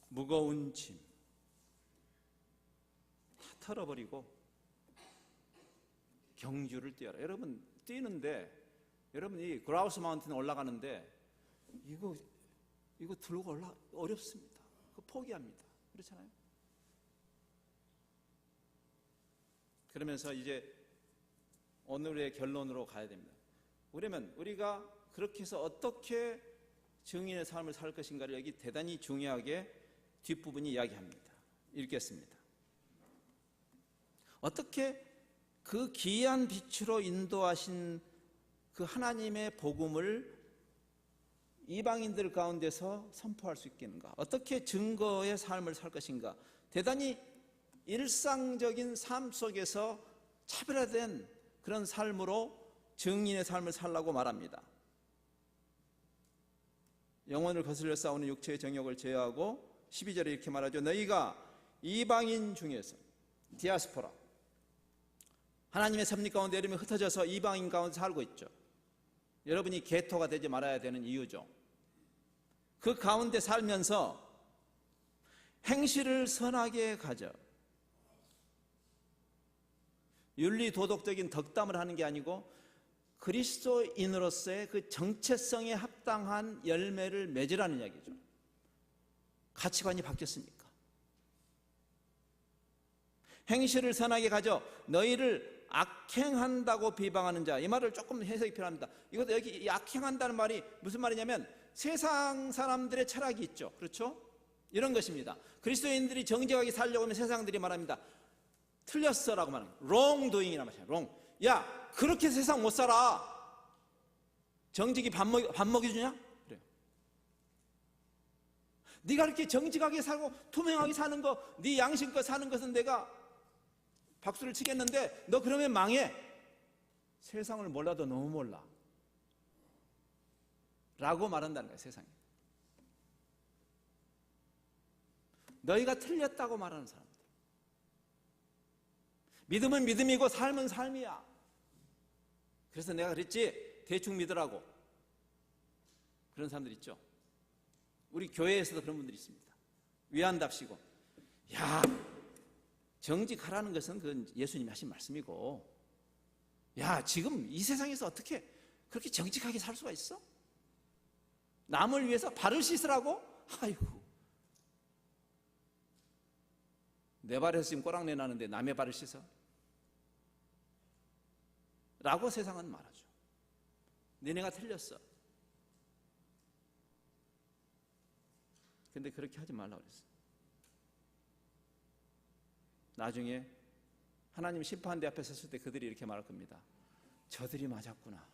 무거운 짐 다 털어버리고 경주를 뛰어라. 여러분 뛰는데, 여러분 이 그라우스 마운틴 올라가는데 이거 들고 어렵습니다. 포기합니다. 그렇잖아요. 그러면서 이제 오늘의 결론으로 가야 됩니다. 그러면 우리가 그렇게 해서 어떻게 증인의 삶을 살 것인가를 여기 대단히 중요하게 뒷부분이 이야기합니다. 읽겠습니다. 어떻게 그 기이한 빛으로 인도하신 그 하나님의 복음을 이방인들 가운데서 선포할 수 있겠는가? 어떻게 증거의 삶을 살 것인가? 대단히 일상적인 삶 속에서 차별화된 그런 삶으로 증인의 삶을 살라고 말합니다. 영혼을 거슬려 싸우는 육체의 정욕을 제어하고 12절에 이렇게 말하죠. 너희가 이방인 중에서 디아스포라, 하나님의 섭리 가운데 이름이 흩어져서 이방인 가운데 살고 있죠. 여러분이 개토가 되지 말아야 되는 이유죠. 그 가운데 살면서 행실을 선하게 가져 윤리 도덕적인 덕담을 하는 게 아니고 그리스도인으로서의 그 정체성에 합당한 열매를 맺으라는 이야기죠. 가치관이 바뀌었으니까. 행실을 선하게 가져 너희를 악행한다고 비방하는 자, 이 말을 조금 해석이 필요합니다. 이것도 여기 악행한다는 말이 무슨 말이냐면 세상 사람들의 철학이 있죠. 그렇죠? 이런 것입니다. 그리스도인들이 정직하게 살려고 하면 세상들이 말합니다. 틀렸어라고 말합니다. wrong doing이라는 말이에요. wrong. 야, 그렇게 세상 못 살아. 정직이 밥 먹여주냐? 그래요. 네가 그렇게 정직하게 살고 투명하게 사는 거, 네 양심껏 사는 것은 내가 박수를 치겠는데 너 그러면 망해. 세상을 몰라도 너무 몰라 라고 말한다는 거예요. 세상에 너희가 틀렸다고 말하는 사람들, 믿음은 믿음이고 삶은 삶이야. 그래서 내가 그랬지 대충 믿으라고 그런 사람들 있죠. 우리 교회에서도 그런 분들이 있습니다. 위안답시고, 야, 정직하라는 것은 그건 예수님이 하신 말씀이고, 야, 지금 이 세상에서 어떻게 그렇게 정직하게 살 수가 있어? 남을 위해서 발을 씻으라고? 아이고, 내 발에서 지금 꼬랑내 나는데 남의 발을 씻어? 라고 세상은 말하죠. 너네가 틀렸어. 근데 그렇게 하지 말라고 그랬어요. 나중에 하나님 심판대 앞에 섰을 때 그들이 이렇게 말할 겁니다. 저들이 맞았구나.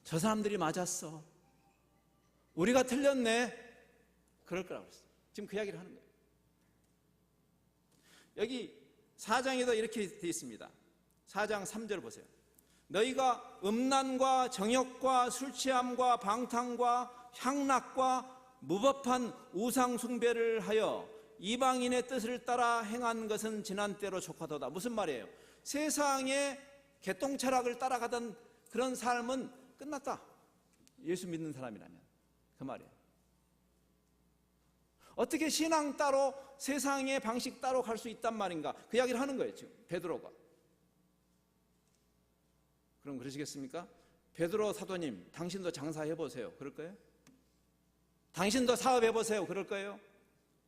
저 사람들이 맞았어. 우리가 틀렸네. 그럴 거라고 그랬어요. 지금 그 이야기를 하는 거예요. 여기 4장에도 이렇게 되어 있습니다. 4장 3절 보세요. 너희가 음란과 정욕과 술취함과 방탕과 향락과 무법한 우상 숭배를 하여 이방인의 뜻을 따라 행한 것은 지난 때로 족하도다. 무슨 말이에요? 세상의 개똥철학을 따라가던 그런 삶은 끝났다. 예수 믿는 사람이라면 그 말이에요. 어떻게 신앙 따로 세상의 방식 따로 갈 수 있단 말인가? 그 이야기를 하는 거예요. 지금 베드로가. 그럼 그러시겠습니까? 베드로 사도님, 당신도 장사해보세요. 그럴 거예요? 당신도 사업해보세요. 그럴 거예요?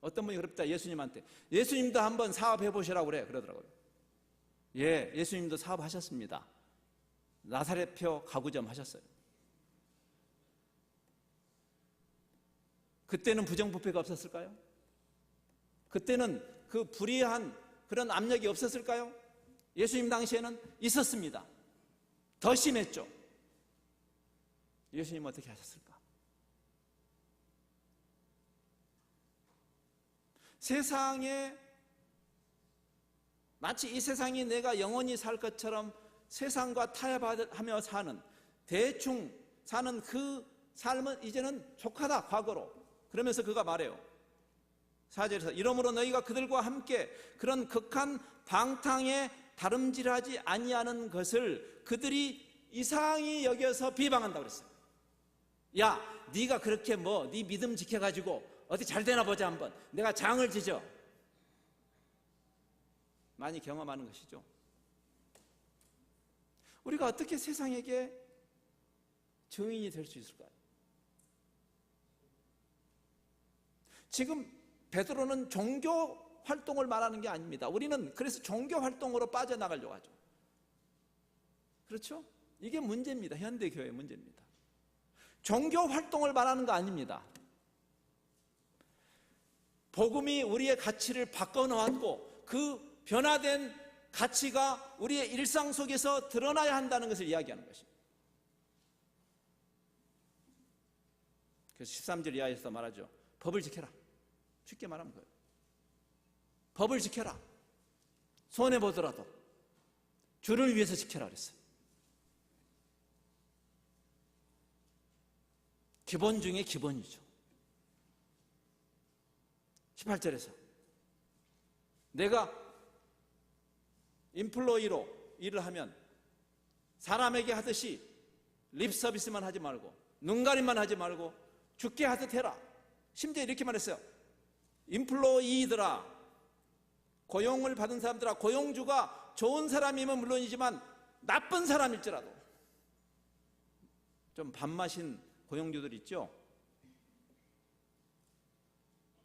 어떤 분이 그럽다. 예수님한테. 예수님도 한번 사업해보시라고 그래. 그러더라고요. 예, 예수님도 사업하셨습니다. 나사렛표 가구점 하셨어요. 그때는 부정부패가 없었을까요? 그때는 그 불의한 그런 압력이 없었을까요? 예수님 당시에는 있었습니다. 더 심했죠. 예수님은 어떻게 하셨을까? 세상에 마치 이 세상이 내가 영원히 살 것처럼 세상과 타협하며 사는, 대충 사는 그 삶은 이제는 족하다, 과거로. 그러면서 그가 말해요. 4절에서 이러므로 너희가 그들과 함께 그런 극한 방탕에 다름질하지 아니하는 것을 그들이 이상히 여겨서 비방한다고 그랬어요. 야, 네가 그렇게 네 믿음 지켜가지고 어디 잘 되나 보자 한번. 내가 장을 지져. 많이 경험하는 것이죠. 우리가 어떻게 세상에게 증인이 될 수 있을까요? 지금 베드로는 종교 활동을 말하는 게 아닙니다. 우리는 그래서 종교 활동으로 빠져나가려고 하죠. 그렇죠? 이게 문제입니다. 현대교회의 문제입니다. 종교 활동을 말하는 거 아닙니다. 복음이 우리의 가치를 바꿔놓았고 그 변화된 가치가 우리의 일상 속에서 드러나야 한다는 것을 이야기하는 것입니다. 그래서 13절 이하에서 말하죠. 법을 지켜라. 쉽게 말하면 그거예요. 법을 지켜라. 손해보더라도 주를 위해서 지켜라 그랬어요. 기본 중에 기본이죠. 18절에서 내가 인플로이로 일을 하면 사람에게 하듯이 립 서비스만 하지 말고 눈가림만 하지 말고 죽게 하듯 해라. 심지어 이렇게 말했어요. 인플로이들아, 고용을 받은 사람들아, 고용주가 좋은 사람이면 물론이지만 나쁜 사람일지라도, 좀 밥맛인 고용주들 있죠?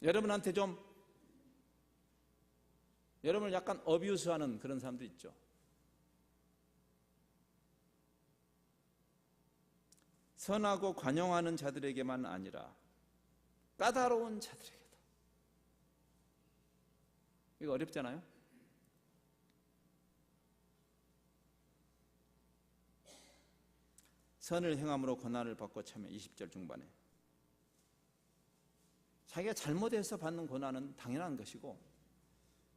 여러분한테 좀, 여러분을 약간 어뷰스하는 그런 사람들 있죠. 선하고 관용하는 자들에게만 아니라 까다로운 자들에게도. 이거 어렵잖아요? 선을 행함으로 고난을 받고 참여. 20절 중반에 자기가 잘못해서 받는 고난은 당연한 것이고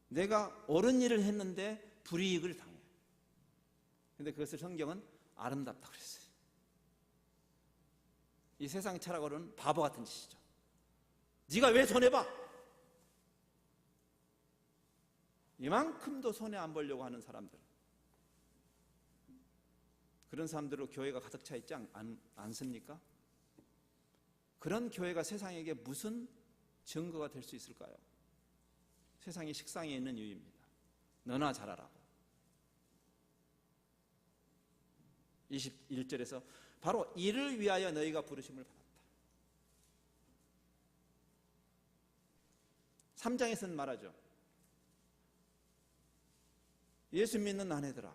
내가 옳은 일을 했는데 불이익을 당해. 그런데 그것을 성경은 아름답다고 그랬어요. 이 세상 철학으로는 바보 같은 짓이죠. 네가 왜 손해봐? 이만큼도 손해 안 보려고 하는 사람들, 그런 사람들로 교회가 가득 차 있지 않습니까? 그런 교회가 세상에게 무슨 증거가 될 수 있을까요? 세상이 식상에 있는 이유입니다. 너나 잘하라고. 21절에서 바로 이를 위하여 너희가 부르심을 받았다. 3장에서는 말하죠. 예수 믿는 아내들아,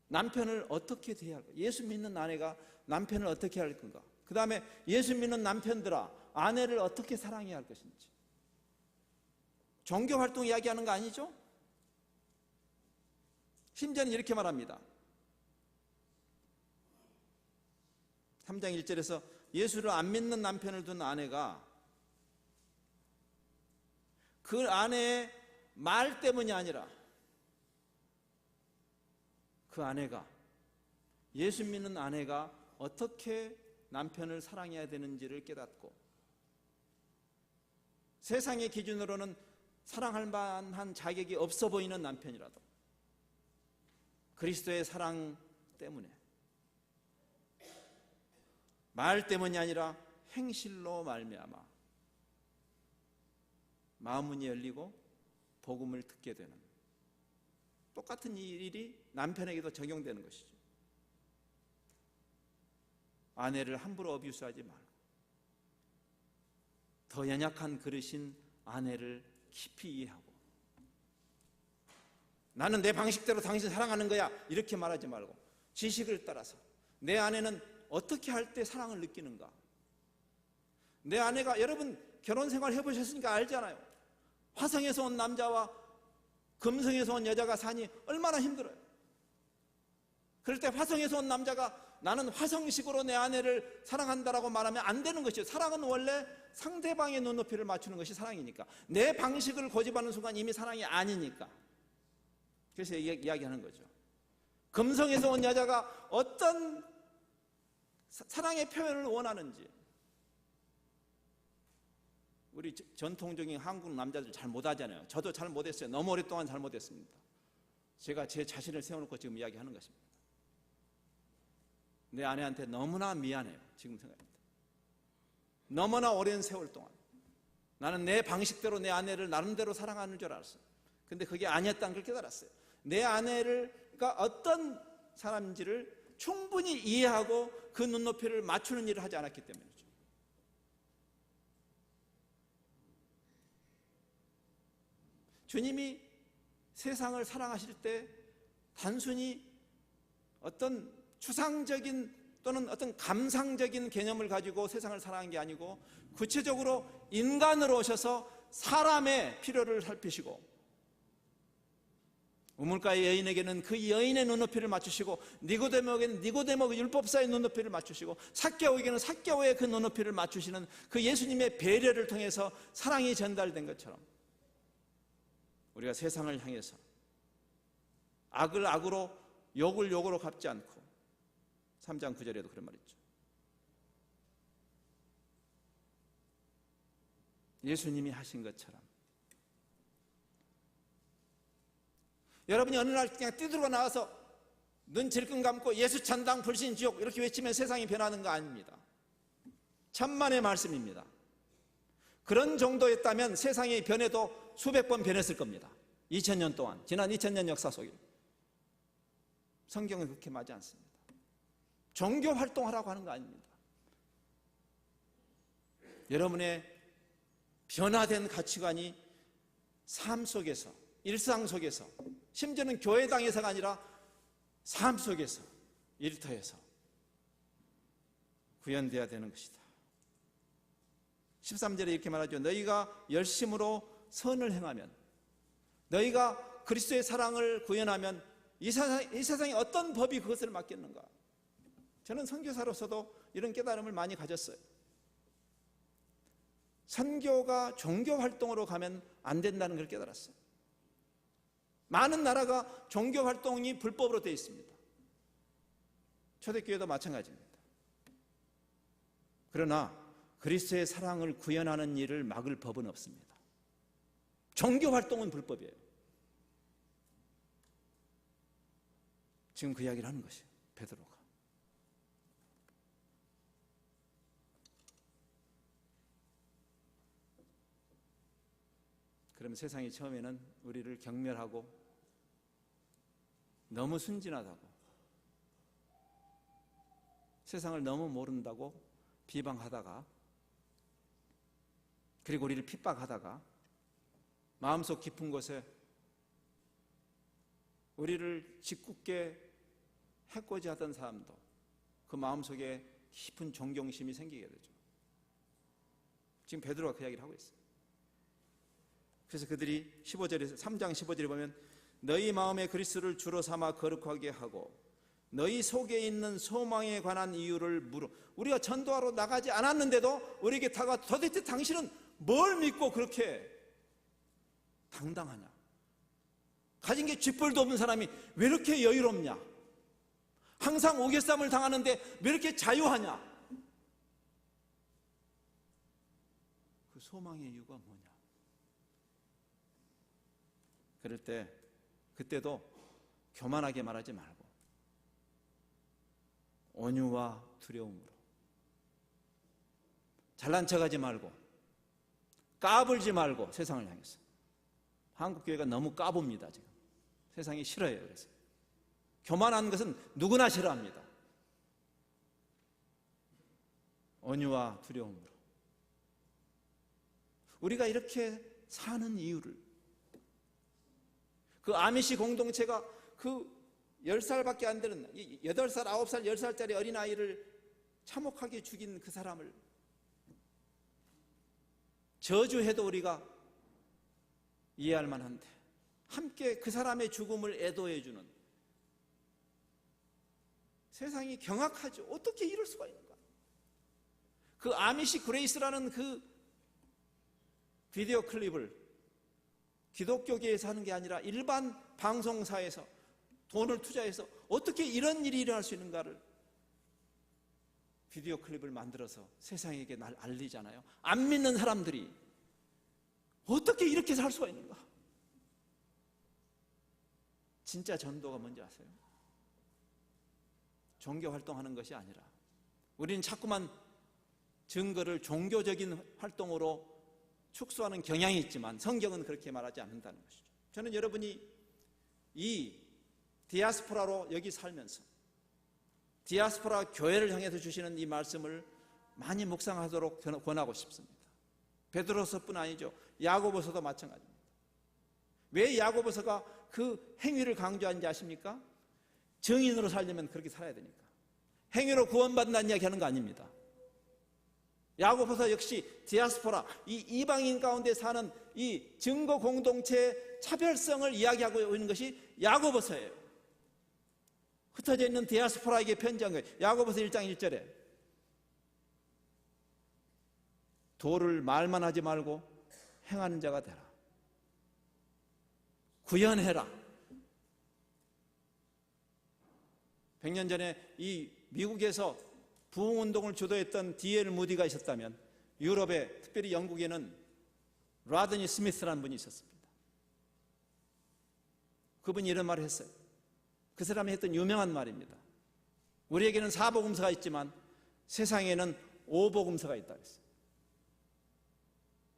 남편을 어떻게 대해야 할까? 예수 믿는 아내가 남편을 어떻게 할 건가? 그 다음에 예수 믿는 남편들아, 아내를 어떻게 사랑해야 할 것인지. 종교활동 이야기하는 거 아니죠? 심지어는 이렇게 말합니다. 3장 1절에서 예수를 안 믿는 남편을 둔 아내가 그 아내의 말 때문이 아니라 그 아내가, 예수 믿는 아내가 어떻게 남편을 사랑해야 되는지를 깨닫고 세상의 기준으로는 사랑할 만한 자격이 없어 보이는 남편이라도 그리스도의 사랑 때문에, 말 때문이 아니라 행실로 말미암아 마음문이 열리고 복음을 듣게 되는, 똑같은 일이 남편에게도 적용되는 것이죠. 아내를 함부로 어뷰스하지 말고 더 연약한 그릇인 아내를 깊이 이해하고, 나는 내 방식대로 당신 사랑하는 거야 이렇게 말하지 말고 지식을 따라서 내 아내는 어떻게 할 때 사랑을 느끼는가. 내 아내가, 여러분 결혼생활 해보셨으니까 알잖아요. 화성에서 온 남자와 금성에서 온 여자가 사니 얼마나 힘들어요. 그럴 때 화성에서 온 남자가 나는 화성식으로 내 아내를 사랑한다라고 말하면 안 되는 것이죠. 사랑은 원래 상대방의 눈높이를 맞추는 것이 사랑이니까. 내 방식을 고집하는 순간 이미 사랑이 아니니까. 그래서 이야기하는 거죠. 금성에서 온 여자가 어떤 사랑의 표현을 원하는지. 우리 전통적인 한국 남자들 잘 못하잖아요. 저도 잘 못했어요. 너무 오랫동안 잘 못했습니다. 제가 제 자신을 세워놓고 지금 이야기하는 것입니다. 내 아내한테 너무나 미안해요. 지금 생각합니다. 너무나 오랜 세월 동안 나는 내 방식대로 내 아내를 나름대로 사랑하는 줄 알았어요. 근데 그게 아니었다는 걸 깨달았어요. 내 아내가 어떤 사람인지를 충분히 이해하고 그 눈높이를 맞추는 일을 하지 않았기 때문이죠. 주님이 세상을 사랑하실 때 단순히 어떤 추상적인 또는 어떤 감상적인 개념을 가지고 세상을 사랑한 게 아니고 구체적으로 인간으로 오셔서 사람의 필요를 살피시고 우물가의 여인에게는 그 여인의 눈높이를 맞추시고, 니고데모에게는 니고데모 율법사의 눈높이를 맞추시고, 삭개오에게는 삭개오의 그 눈높이를 맞추시는 그 예수님의 배려를 통해서 사랑이 전달된 것처럼, 우리가 세상을 향해서 악을 악으로, 욕을 욕으로 갚지 않고, 3장 9절에도 그런 말이 있죠. 예수님이 하신 것처럼 여러분이 어느 날 그냥 뛰들어 나와서 눈 질끈 감고 예수 천당 불신 지옥 이렇게 외치면 세상이 변하는 거 아닙니다. 천만의 말씀입니다. 그런 정도였다면 세상이 변해도 수백 번 변했을 겁니다. 2000년 동안, 지난 2000년 역사 속에. 성경은 그렇게 맞지 않습니다. 종교 활동하라고 하는 거 아닙니다. 여러분의 변화된 가치관이 삶 속에서, 일상 속에서, 심지어는 교회당에서가 아니라 삶 속에서, 일터에서 구현되어야 되는 것이다. 13절에 이렇게 말하죠. 너희가 열심으로 선을 행하면, 너희가 그리스도의 사랑을 구현하면 이 세상에 어떤 법이 그것을 막겠는가? 저는 선교사로서도 이런 깨달음을 많이 가졌어요. 선교가 종교 활동으로 가면 안 된다는 걸 깨달았어요. 많은 나라가 종교 활동이 불법으로 되어 있습니다. 초대교회도 마찬가지입니다. 그러나 그리스도의 사랑을 구현하는 일을 막을 법은 없습니다. 종교 활동은 불법이에요. 지금 그 이야기를 하는 것이에요, 베드로가. 그러면 세상이 처음에는 우리를 경멸하고 너무 순진하다고, 세상을 너무 모른다고 비방하다가, 그리고 우리를 핍박하다가, 마음속 깊은 곳에 우리를 짓궂게 해코지 하던 사람도 그 마음속에 깊은 존경심이 생기게 되죠. 지금 베드로가 그 이야기를 하고 있어요. 그래서 그들이 15절에서 3장 15절에 보면 너희 마음에 그리스도를 주로 삼아 거룩하게 하고 너희 속에 있는 소망에 관한 이유를 물어. 우리가 전도하러 나가지 않았는데도 우리에게 다가와 도대체 당신은 뭘 믿고 그렇게 당당하냐? 가진 게 쥐뿔도 없는 사람이 왜 이렇게 여유롭냐? 항상 오개쌈을 당하는데 왜 이렇게 자유하냐? 그 소망의 이유가 뭐냐? 그럴 때 그때도 교만하게 말하지 말고 온유와 두려움으로, 잘난 척하지 말고 까불지 말고 세상을 향해서. 한국교회가 너무 까봅니다. 지금 세상이 싫어해요. 그래서 교만한 것은 누구나 싫어합니다. 온유와 두려움으로. 우리가 이렇게 사는 이유를, 그 아미시 공동체가 그 10살밖에 안 되는 8살, 9살, 10살짜리 어린아이를 참혹하게 죽인 그 사람을 저주해도 우리가 이해할 만한데 함께 그 사람의 죽음을 애도해 주는, 세상이 경악하죠. 어떻게 이럴 수가 있는가? 그 아미시 그레이스라는 그 비디오 클립을 기독교계에서 하는 게 아니라 일반 방송사에서 돈을 투자해서 어떻게 이런 일이 일어날 수 있는가를 비디오 클립을 만들어서 세상에게 날 알리잖아요. 안 믿는 사람들이 어떻게 이렇게 살 수가 있는가? 진짜 전도가 뭔지 아세요? 종교 활동하는 것이 아니라 우리는 자꾸만 증거를 종교적인 활동으로 축소하는 경향이 있지만 성경은 그렇게 말하지 않는다는 것이죠. 저는 여러분이 이 디아스포라로 여기 살면서 디아스포라 교회를 향해서 주시는 이 말씀을 많이 묵상하도록 권하고 싶습니다. 베드로서뿐 아니죠. 야고보서도 마찬가지입니다. 왜 야고보서가 그 행위를 강조하는지 아십니까? 증인으로 살려면 그렇게 살아야 되니까. 행위로 구원받는다는 이야기 하는 거 아닙니다. 야고보서 역시 디아스포라, 이 이방인 가운데 사는 이 증거 공동체의 차별성을 이야기하고 있는 것이 야고보서예요. 흩어져 있는 디아스포라에게 편지한 거예요. 야고보서 1장 1절에 도를 말만 하지 말고 행하는 자가 되라. 구현해라. 100년 전에 이 미국에서 부흥운동을 주도했던 D.L. 무디가 있었다면 유럽에, 특별히 영국에는 라드니 스미스라는 분이 있었습니다. 그분이 이런 말을 했어요. 그 사람이 했던 유명한 말입니다. 우리에게는 4복음서가 있지만 세상에는 5복음서가 있다 그랬어요.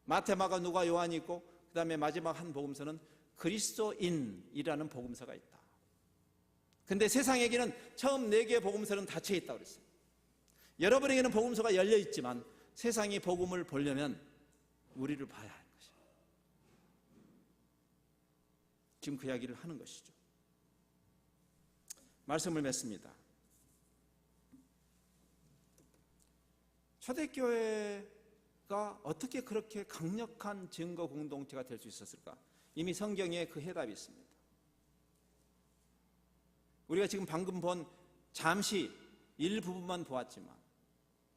마태, 마가, 누가, 요한이 있고 그 다음에 마지막 한 복음서는 그리스도인이라는 복음서가 있다. 근데 세상에게는 처음 4개의 복음서는 닫혀 있다고 그랬어요. 여러분에게는 복음서가 열려 있지만 세상이 복음을 보려면 우리를 봐야 하는 것이에요. 지금 그 이야기를 하는 것이죠. 말씀을 맺습니다. 초대교회가 어떻게 그렇게 강력한 증거 공동체가 될 수 있었을까? 이미 성경에 그 해답이 있습니다. 우리가 지금 방금 본 잠시 일부분만 보았지만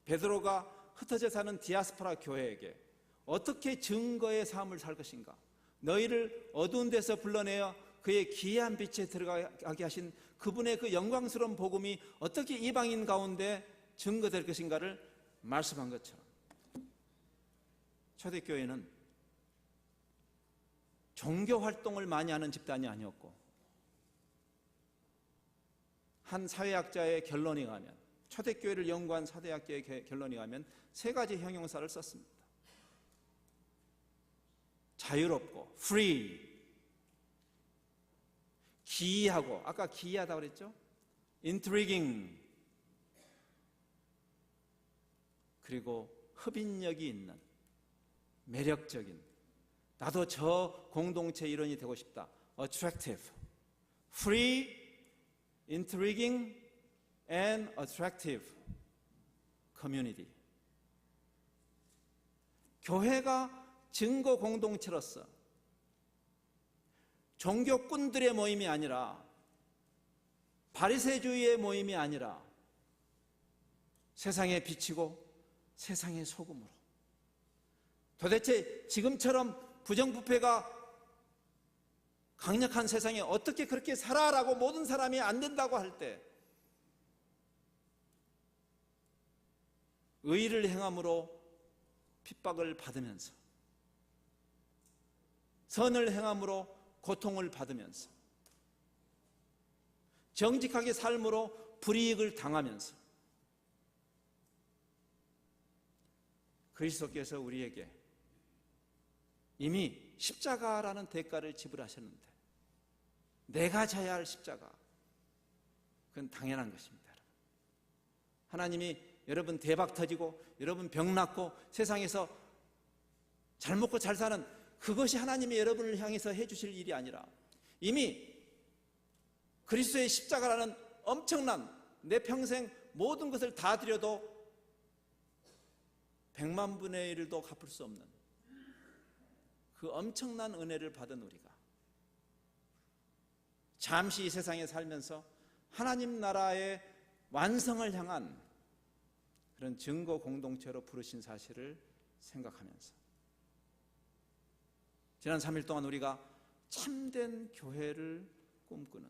베드로가 흩어져 사는 디아스포라 교회에게 어떻게 증거의 삶을 살 것인가, 너희를 어두운 데서 불러내어 그의 기이한 빛에 들어가게 하신 그분의 그 영광스러운 복음이 어떻게 이방인 가운데 증거될 것인가를 말씀한 것처럼 초대교회는 종교활동을 많이 하는 집단이 아니었고, 한 사회학자의 결론에 의하면, 초대교회를 연구한 사회학자의 결론에 의하면 3가지 형용사를 썼습니다. 자유롭고 free, 기이하고, 아까 기이하다고 그랬죠? intriguing, 그리고 흡인력이 있는, 매력적인, 나도 저 공동체 일원이 되고 싶다. attractive, free, intriguing and attractive community. 교회가 증거 공동체로서 종교꾼들의 모임이 아니라, 바리새주의의 모임이 아니라 세상에 비치고 세상의 소금으로, 도대체 지금처럼 부정부패가 강력한 세상에 어떻게 그렇게 살아라고 모든 사람이 안 된다고 할 때 의의를 행함으로 핍박을 받으면서, 선을 행함으로 고통을 받으면서, 정직하게 삶으로 불이익을 당하면서 그리스도께서 우리에게 이미 십자가라는 대가를 지불하셨는데 내가 져야 할 십자가, 그건 당연한 것입니다. 하나님이 여러분 대박 터지고 여러분 병 낫고 세상에서 잘 먹고 잘 사는 그것이 하나님이 여러분을 향해서 해주실 일이 아니라 이미 그리스도의 십자가라는 엄청난, 내 평생 모든 것을 다 드려도 100만 분의 1도 갚을 수 없는 그 엄청난 은혜를 받은 우리가 잠시 이 세상에 살면서 하나님 나라의 완성을 향한 그런 증거 공동체로 부르신 사실을 생각하면서 지난 3일 동안 우리가 참된 교회를 꿈꾸는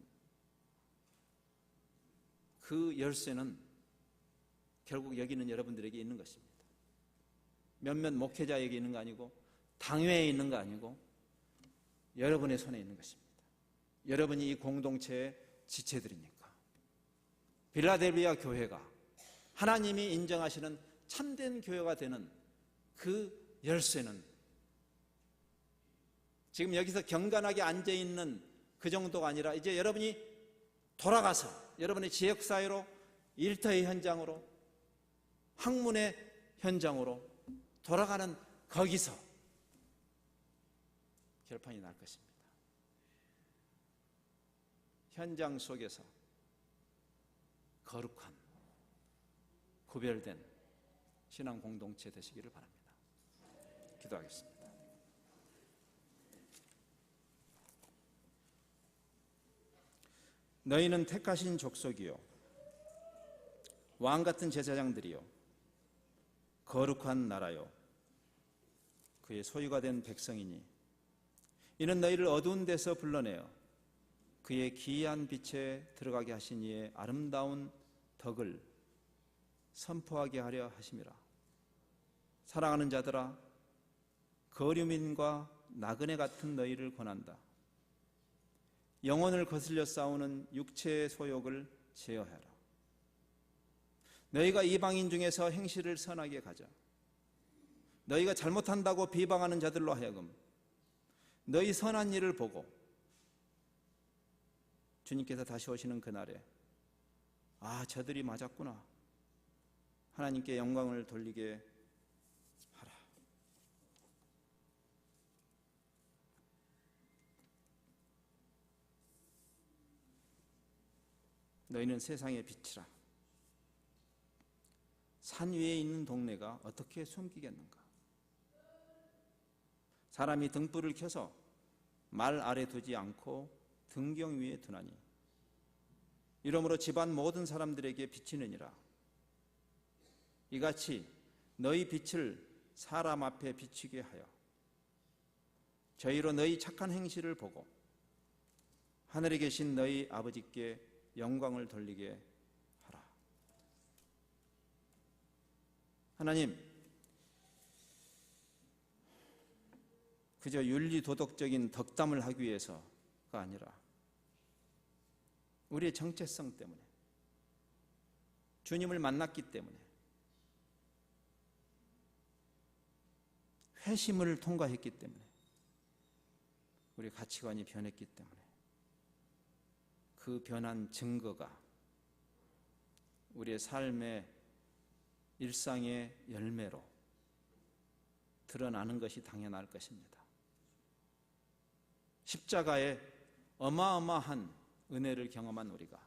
그 열쇠는 결국 여기 있는 여러분들에게 있는 것입니다. 몇몇 목회자에게 있는 거 아니고, 당회에 있는 거 아니고, 여러분의 손에 있는 것입니다. 여러분이 이 공동체의 지체들이니까. 빌라델비아 교회가 하나님이 인정하시는 참된 교회가 되는 그 열쇠는 지금 여기서 경건하게 앉아있는 그 정도가 아니라 이제 여러분이 돌아가서 여러분의 지역사회로, 일터의 현장으로, 학문의 현장으로 돌아가는 거기서 결판이 날 것입니다. 현장 속에서 거룩한, 구별된 신앙 공동체 되시기를 바랍니다. 기도하겠습니다. 너희는 택하신 족속이요 왕같은 제사장들이요 거룩한 나라요 그의 소유가 된 백성이니 이는 너희를 어두운 데서 불러내어 그의 기이한 빛에 들어가게 하신 이의 아름다운 덕을 선포하게 하려 하심이라. 사랑하는 자들아, 거류민과 나그네 같은 너희를 권한다. 영혼을 거슬려 싸우는 육체의 소욕을 제어하라. 너희가 이방인 중에서 행실을 선하게 가져. 너희가 잘못한다고 비방하는 자들로 하여금 너희 선한 일을 보고 주님께서 다시 오시는 그날에 저들이 맞았구나 하나님께 영광을 돌리게 하라. 너희는 세상의 빛이라. 산 위에 있는 동네가 어떻게 숨기겠는가? 사람이 등불을 켜서 말 아래 두지 않고 등경 위에 두나니 이러므로 집안 모든 사람들에게 비치느니라. 이같이 너희 빛을 사람 앞에 비치게 하여 저희로 너희 착한 행실을 보고 하늘에 계신 너희 아버지께 영광을 돌리게 하라. 하나님, 그저 윤리도덕적인 덕담을 하기 위해서가 아니라 우리의 정체성 때문에, 주님을 만났기 때문에, 회심을 통과했기 때문에, 우리 가치관이 변했기 때문에 그 변한 증거가 우리의 삶의 일상의 열매로 드러나는 것이 당연할 것입니다. 십자가의 어마어마한 은혜를 경험한 우리가